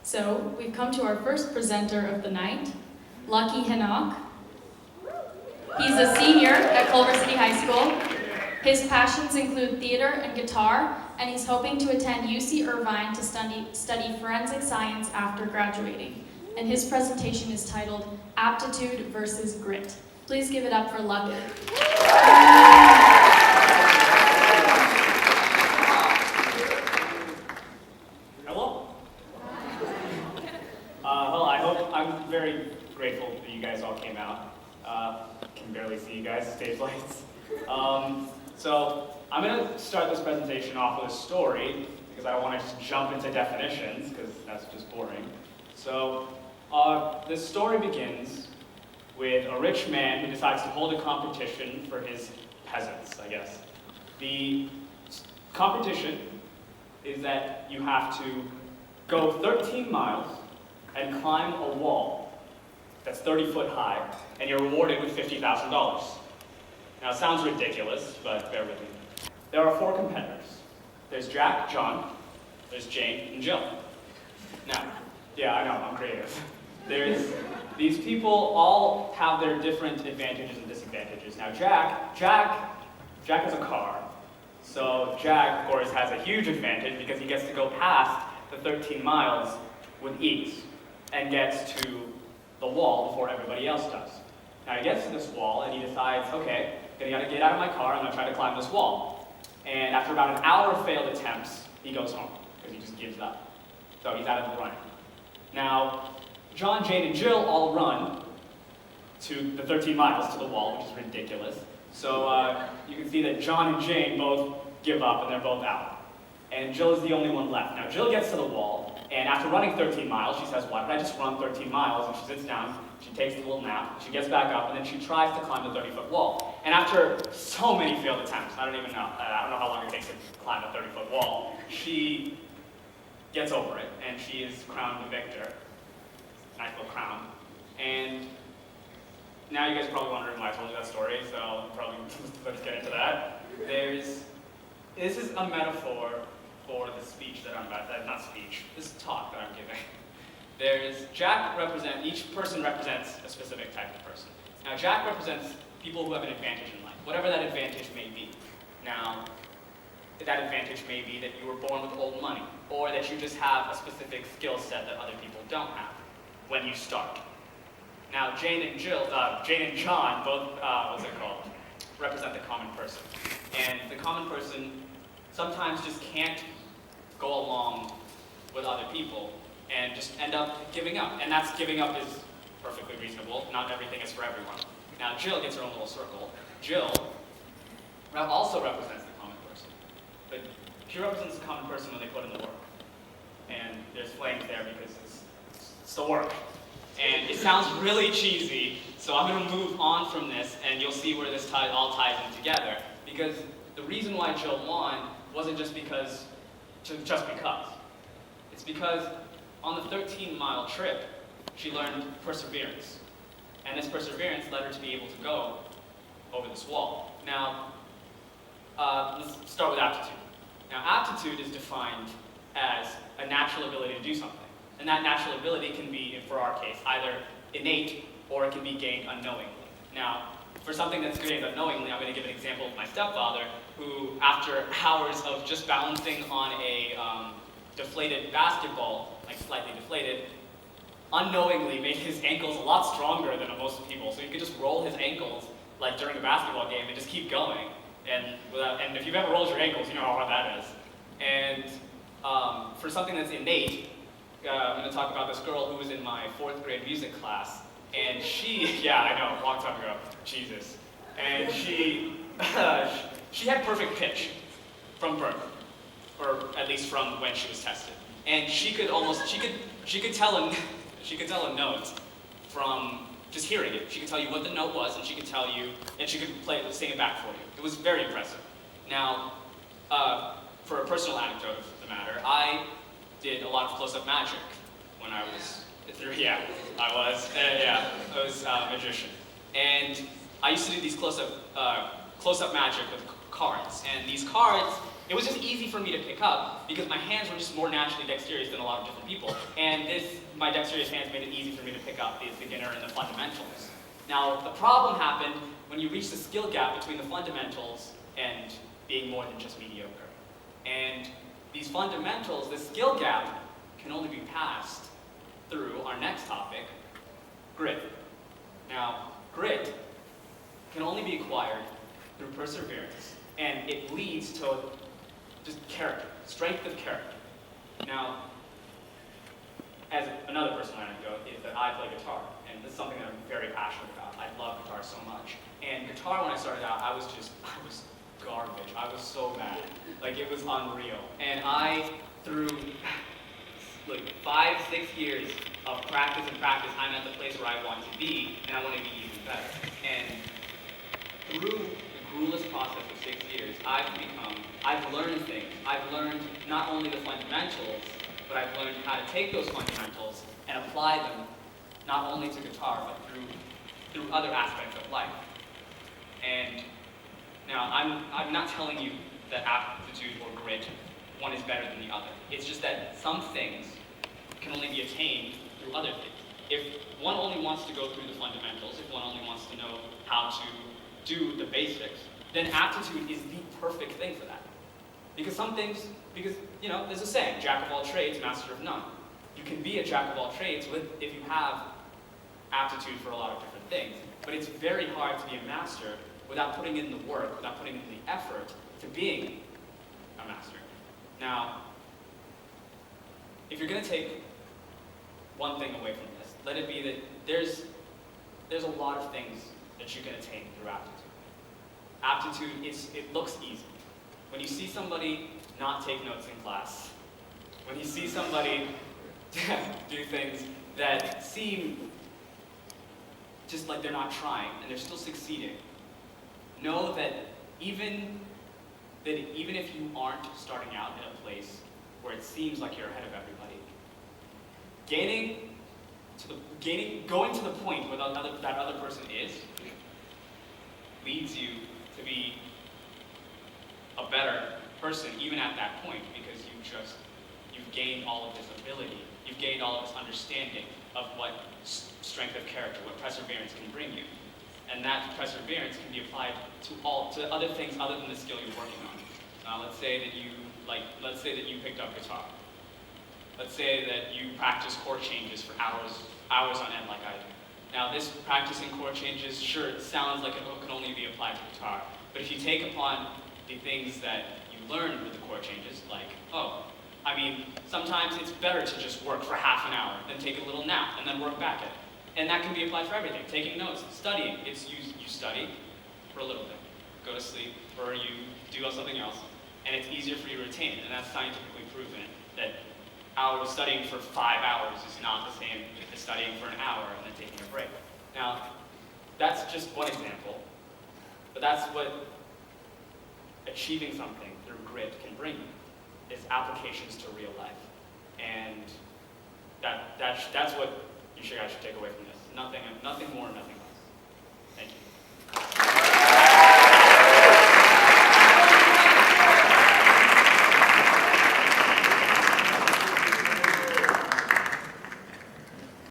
So we've come to our first presenter of the night, Lucky Henok. He's a senior at Culver City High School. His passions include theater and guitar, and he's hoping to attend UC Irvine to study forensic science after graduating. And his presentation is titled Aptitude versus Grit. Please give it up for Lucky. Hello? I'm very grateful that you guys all came out. Can barely see you guys, stage lights. So I'm going to start this presentation off with a story because I don't want to just jump into definitions because that's just boring. So this story begins with a rich man who decides to hold a competition for his peasants, I guess. The competition is that you have to go 13 miles and climb a wall that's 30 foot high, and you're rewarded with $50,000. Now, it sounds ridiculous, but bear with me. There are 4 competitors. There's Jack, John, there's Jane, and Jill. Now, yeah, I know, I'm creative. These people all have their different advantages and disadvantages. Now, Jack has a car. So Jack, of course, has a huge advantage because he gets to go past the 13 miles with ease and gets to the wall before everybody else does. Now he gets to this wall and he decides, okay, I gotta get out of my car, I'm gonna try to climb this wall. And after about an hour of failed attempts, he goes home because he just gives up. So he's out of the running. Now, John, Jane, and Jill all run to the 13 miles to the wall, which is ridiculous. So you can see that John and Jane both give up and they're both out. And Jill is the only one left. Now Jill gets to the wall, and after running 13 miles, she says, why did I just run 13 miles? And she sits down, she takes a little nap, she gets back up, and then she tries to climb the 30-foot wall. And after so many failed attempts, I don't know how long it takes to climb a 30-foot wall, she gets over it, and she is crowned the victor. Nice little crown. And now you guys are probably wondering why I told you that story, so let's get into that. This is a metaphor for the speech that I'm about, this talk that I'm giving. Each person represents a specific type of person. Now Jack represents people who have an advantage in life, whatever that advantage may be. Now, that advantage may be that you were born with old money, or that you just have a specific skill set that other people don't have when you start. Now, Jane and John both, represent the common person. And the common person sometimes just can't go along with other people and just end up giving up. And that's giving up is perfectly reasonable. Not everything is for everyone. Now, Jill gets her own little circle. Jill also represents the common person. But she represents the common person when they put in the work. And there's flames there because it's the work. And it sounds really cheesy, so I'm going to move on from this, and you'll see where this all ties in together. Because the reason why Jill won wasn't just because. It's because on the 13-mile trip, she learned perseverance. And this perseverance led her to be able to go over this wall. Now, let's start with aptitude. Now, aptitude is defined as a natural ability to do something. And that natural ability can be, for our case, either innate or it can be gained unknowingly. Now, for something that's gained unknowingly, I'm going to give an example of my stepfather, who, after hours of just balancing on a deflated basketball, like slightly deflated, unknowingly made his ankles a lot stronger than most people. So he could just roll his ankles, like during a basketball game, and just keep going. And if you've ever rolled your ankles, you know how hard that is. And for something that's innate, I'm going to talk about this girl who was in my 4th grade music class, and yeah, I know, a long time ago, Jesus. And she had perfect pitch from birth, or at least from when she was tested. And she could tell a note from just hearing it. She could tell you what the note was, and she could sing it back for you. It was very impressive. Now, for a personal anecdote of the matter, I did a lot of close-up magic when I was a magician. And I used to do these close-up magic with cards. And these cards, it was just easy for me to pick up because my hands were just more naturally dexterous than a lot of different people. And my dexterous hands made it easy for me to pick up the beginner and the fundamentals. Now, the problem happened when you reach the skill gap between the fundamentals and being more than just mediocre. And these fundamentals, the skill gap, can only be passed through our next topic, grit. Now, grit can only be acquired through perseverance, and it leads to just character, strength of character. Now, as another personal anecdote is that I play guitar, and this is something that I'm very passionate about. I love guitar so much. And guitar, when I started out, I was garbage. I was so bad. Like, it was unreal. And I, through like 5-6 years of practice and practice, I'm at the place where I want to be, and I want to be even better. And through the gruelous process of 6 years, I've learned things. I've learned not only the fundamentals, but I've learned how to take those fundamentals and apply them not only to guitar, but through other aspects of life. And now, I'm not telling you that aptitude or grit, one is better than the other. It's just that some things can only be attained through other things. If one only wants to go through the fundamentals, if one only wants to know how to do the basics, then aptitude is the perfect thing for that. Because there's a saying, jack of all trades, master of none. You can be a jack of all trades if you have aptitude for a lot of different things. But it's very hard to be a master without putting in the work, without putting in the effort to being a master. Now, if you're going to take one thing away from this, let it be that there's a lot of things that you can attain through aptitude. Aptitude, it looks easy. When you see somebody not take notes in class, when you see somebody do things that seem just like they're not trying and they're still succeeding, know that even if you aren't starting out in a place where it seems like you're ahead of everybody, going to the point where that other person is leads you to be a better person even at that point, because you've gained all of this ability, you've gained all of this understanding of what strength of character, what perseverance can bring you. And that perseverance can be applied to other things other than the skill you're working on. Let's say that you picked up guitar. Let's say that you practice chord changes for hours on end like I do. Now, this practicing chord changes, sure, it sounds like it can only be applied to guitar, but if you take upon the things that you learned with the chord changes, sometimes it's better to just work for half an hour than take a little nap and then work back at it. And that can be applied for everything. Taking notes, studying. You study for a little bit, go to sleep, or you do something else, and it's easier for you to retain it. And that's scientifically proven that studying for 5 hours is not the same as studying for an hour and then taking a break. Now, that's just one example, but that's what achieving something through grit can bring you, is applications to real life. And that's what you guys should take away from this. Nothing more, nothing less. Thank you.